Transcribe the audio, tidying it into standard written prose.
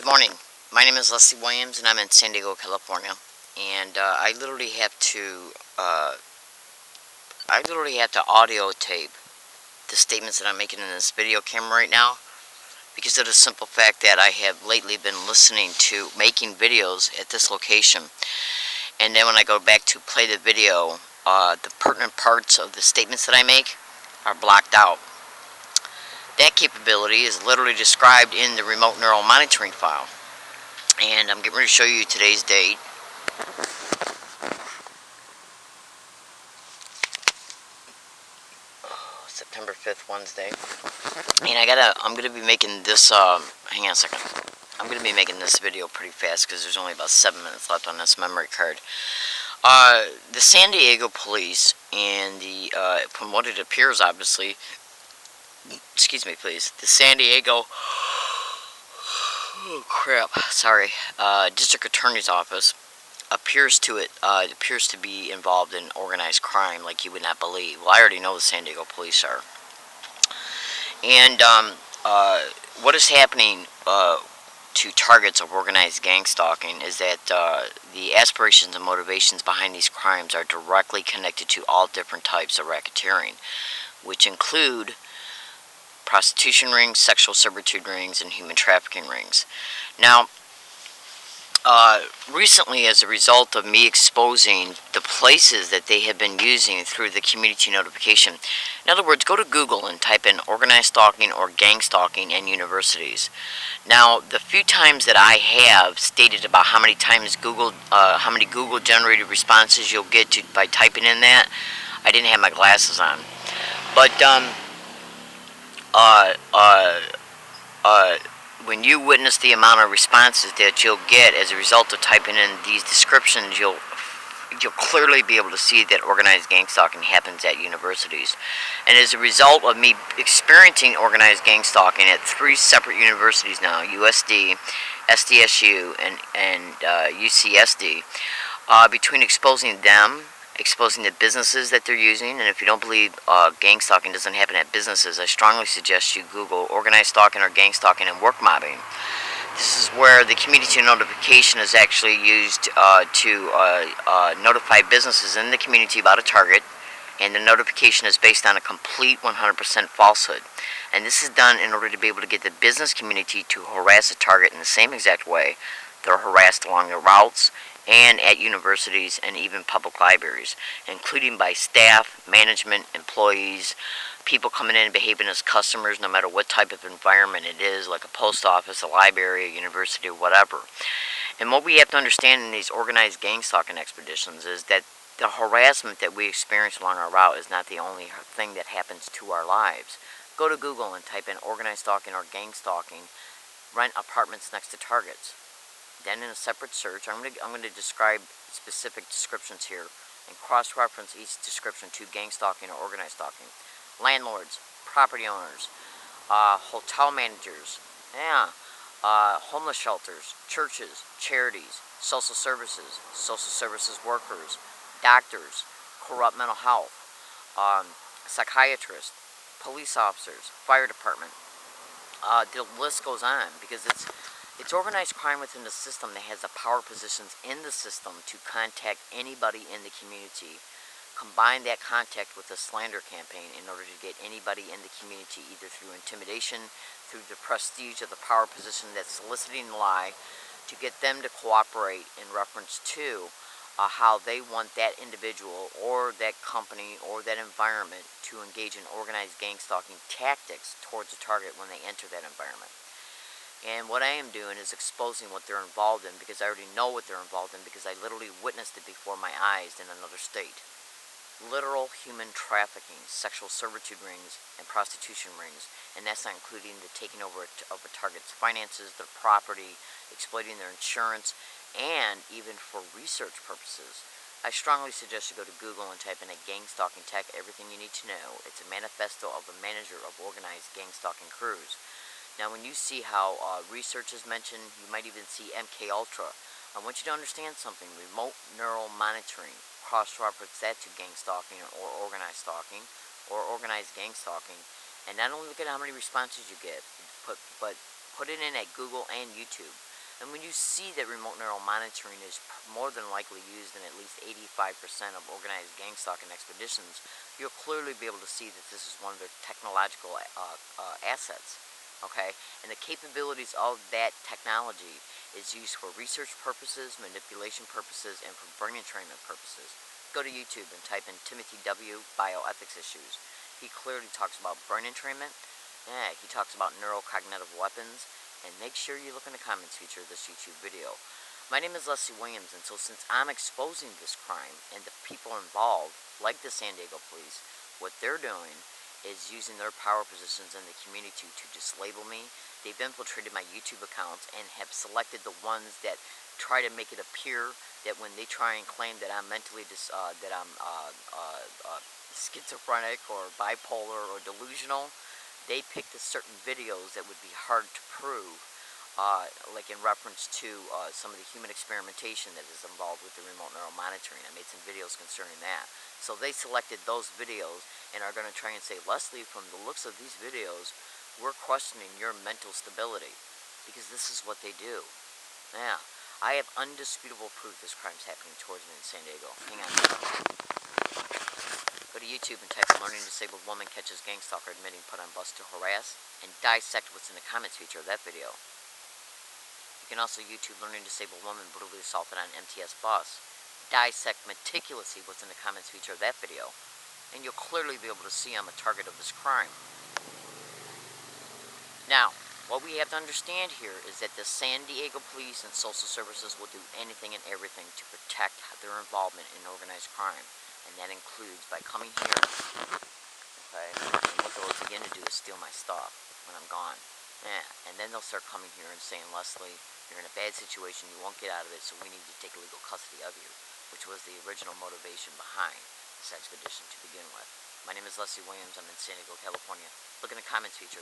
Good morning. My name is Leslie Williams, and I'm in San Diego, California. And I literally have to audio tape the statements that I'm making in this video camera right now, because of the simple fact that I have lately been listening to making videos at this location, and then when I go back to play the video, the pertinent parts of the statements that I make are blocked out. That capability is literally described in the remote neural monitoring file. And I'm getting ready to show you today's date. September 5th, Wednesday. And I'm gonna be making this, hang on a second. I'm gonna be making this video pretty fast because there's only about 7 minutes left on this memory card. The San Diego police and from what it appears, obviously, excuse me please, the San Diego, oh crap, sorry, District Attorney's Office appears to be involved in organized crime like you would not believe. Well, I already know the San Diego police are. And what is happening to targets of organized gang stalking is that the aspirations and motivations behind these crimes are directly connected to all different types of racketeering, which include prostitution rings, sexual servitude rings, and human trafficking rings. Now, recently, as a result of me exposing the places that they have been using through the community notification, in other words, go to Google and type in organized stalking or gang stalking in universities. Now, the few times that I have stated about how many Google generated responses you'll get by typing in that, I didn't have my glasses on. But when you witness the amount of responses that you'll get as a result of typing in these descriptions, you'll clearly be able to see that organized gang stalking happens at universities. And as a result of me experiencing organized gang stalking at 3 separate universities now, USD, SDSU, and UCSD, between exposing them, exposing the businesses that they're using, and if you don't believe gang stalking doesn't happen at businesses, I strongly suggest you Google organized stalking or gang stalking and work mobbing. This is where the community notification is actually used to notify businesses in the community about a target, and the notification is based on a complete 100% falsehood. And this is done in order to be able to get the business community to harass a target in the same exact way they're harassed along the routes and at universities and even public libraries, including by staff, management, employees, people coming in and behaving as customers no matter what type of environment it is, like a post office, a library, a university, or whatever. And what we have to understand in these organized gang stalking expeditions is that the harassment that we experience along our route is not the only thing that happens to our lives. Go to Google and type in organized stalking or gang stalking, rent apartments next to targets. Then in a separate search, I'm going to describe specific descriptions here and cross-reference each description to gang stalking or organized stalking. Landlords, property owners, hotel managers, homeless shelters, churches, charities, social services workers, doctors, corrupt mental health, psychiatrists, police officers, fire department. The list goes on because it's organized crime within the system that has the power positions in the system to contact anybody in the community. Combine that contact with a slander campaign in order to get anybody in the community, either through intimidation, through the prestige of the power position that's soliciting the lie, to get them to cooperate in reference to how they want that individual or that company or that environment to engage in organized gang stalking tactics towards a target when they enter that environment. And what I am doing is exposing what they're involved in, because I already know what they're involved in, because I literally witnessed it before my eyes in another state. Literal human trafficking, sexual servitude rings, and prostitution rings, and that's not including the taking over of a target's finances, their property, exploiting their insurance, and even for research purposes. I strongly suggest you go to Google and type in a gang stalking tech, everything you need to know. It's a manifesto of the manager of organized gang stalking crews. Now, when you see how research is mentioned, you might even see MK Ultra. I want you to understand something. Remote neural monitoring, cross-reference that to gang stalking or organized gang stalking, and not only look at how many responses you get, but put it in at Google and YouTube. And when you see that remote neural monitoring is more than likely used in at least 85% of organized gang stalking expeditions, you'll clearly be able to see that this is one of their technological assets. Okay, and the capabilities of that technology is used for research purposes, manipulation purposes, and for brain entrainment purposes. Go to YouTube and type in Timothy W. bioethics issues. He clearly talks about brain entrainment. Yeah, he talks about neurocognitive weapons. And make sure you look in the comments feature of this YouTube video. My name is Leslie Williams, and so since I'm exposing this crime and the people involved, like the San Diego police, what they're doing is using their power positions in the community to dislabel me. They've infiltrated my YouTube accounts and have selected the ones that try to make it appear that when they try and claim that I'm mentally schizophrenic or bipolar or delusional, they picked a certain videos that would be hard to prove, like in reference to some of the human experimentation that is involved with the remote neural monitoring. I made some videos concerning that. So they selected those videos and are going to try and say, Leslie, from the looks of these videos, we're questioning your mental stability. Because this is what they do. Yeah, I have undisputable proof this crime's happening towards me in San Diego. Hang on. Go to YouTube and type in Learning Disabled Woman Catches Gang Stalker Admitting Put on Bus to Harass, and dissect what's in the comments feature of that video. You can also YouTube Learning Disabled Woman Brutally Assaulted on MTS Bus. Dissect meticulously what's in the comments feature of that video, and you'll clearly be able to see I'm a target of this crime. Now, what we have to understand here is that the San Diego police and social services will do anything and everything to protect their involvement in organized crime. And that includes by coming here, okay, and what they'll begin to do is steal my stuff when I'm gone. Yeah, and then they'll start coming here and saying, Leslie, you're in a bad situation, you won't get out of it, so we need to take legal custody of you, which was the original motivation behind this expedition to begin with. My name is Leslie Williams, I'm in San Diego, California. Look in the comments feature.